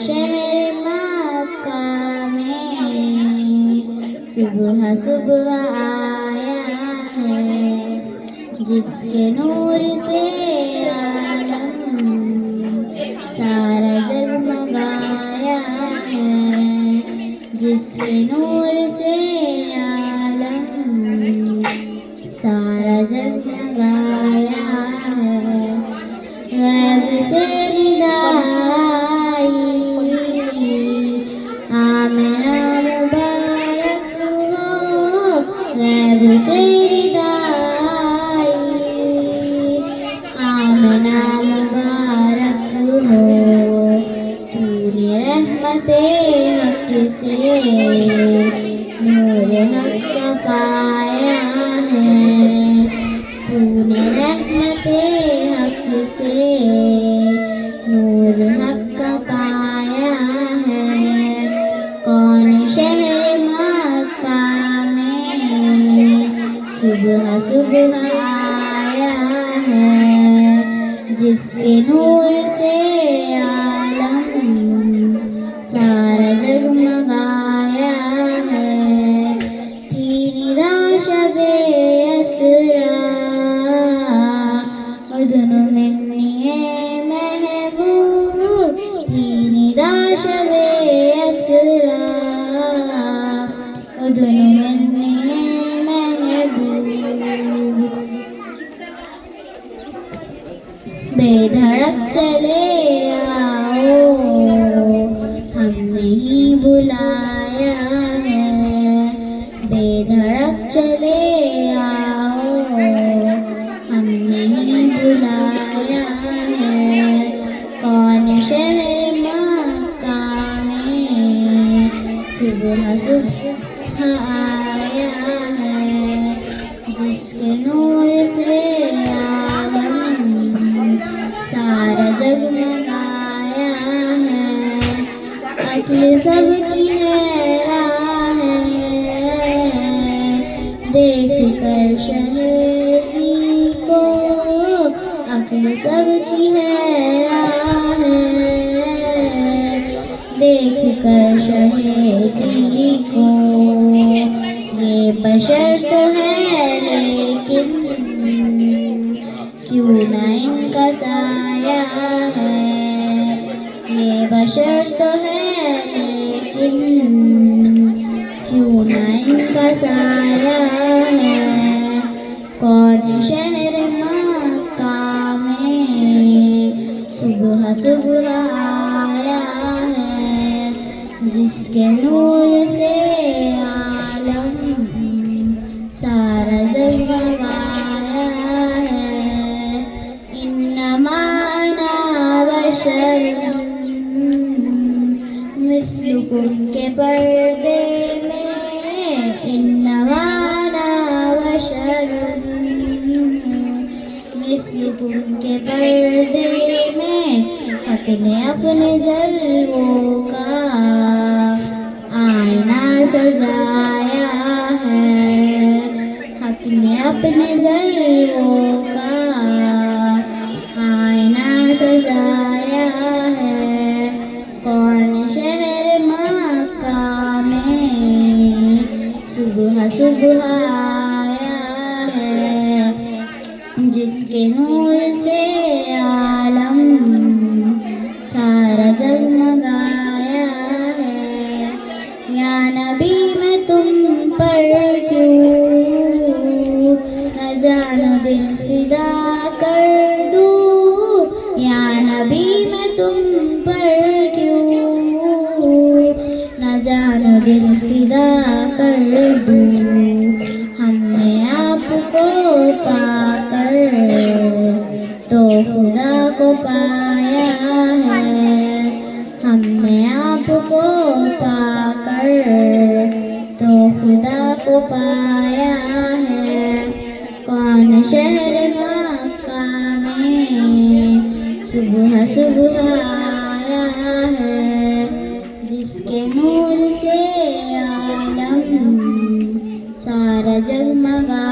शहर मक्का में सुबह सुबह आया है, जिसके नूर से आलम सारा जगमगाया है, जिसके नूर से आलम सारा जगमगाया है। गैब से निदाई आमिना मुबारक हो, गैब से निदाई आमिना मुबारक हो। तूने रहमते हक से नूर हक का पाया है, तूने रहमते हक से नूर हक का पाया है। कौन शहर मक्का में सुबह सुबह आया है, जिसके नूर से आलम सारा जगमगाया है। थी निदा शबे असरा मदन मिन्नी महबूब, थी निदा शबे असरा मदन मिन्नी महबूब। बेधड़क चले आओ, हमने ही बुलाया है, बेधड़क चले आओ, हमने ही बुलाया है। कौन शहर मक्का में सुबह सुबह आया है, जिसके नूर से आलम सारा जगमगाया है। अक्ल सबकी हैरान है, देख कर शहदी को, अक्ल सबकी हैरान है, देख कर शहदी को। ये बशर तो है लेकिन क्यों ना इनका साया है, ये बशर तो है लेकिन क्यों ना इनका साया है। कौन शहर मक्का में सुबह सुबह आया है, जिसके नूर से आलम सारा जगमगाया है। इन्नमा अना बशरुन मिस्लुकुम के पर्दे में, इन्नमा अना बशरुन मिस्लुकुम के पर्दे में। हक ने अपने जलवों का आईना सजाया है, हक ने अपने जलवों का आईना सजाया है। कौन शहर मक्का में सुबह सुबह आया है, जिसके नूर से आलम सारा जगमगाया है। या नबी मैं तुम पर क्यों न जानो दिल फिदा कर दूं, या नबी मैं तुम पर क्यों न जानो दिल फिदा कर दूं। हमने आपको पाकर तो खुदा को पाया है, हमने आपको पाकर तो खुदा को पाया है। कौन शहर मक्का में सुबह सुबह आया है, जिसके नूर से आलम सारा जगमगा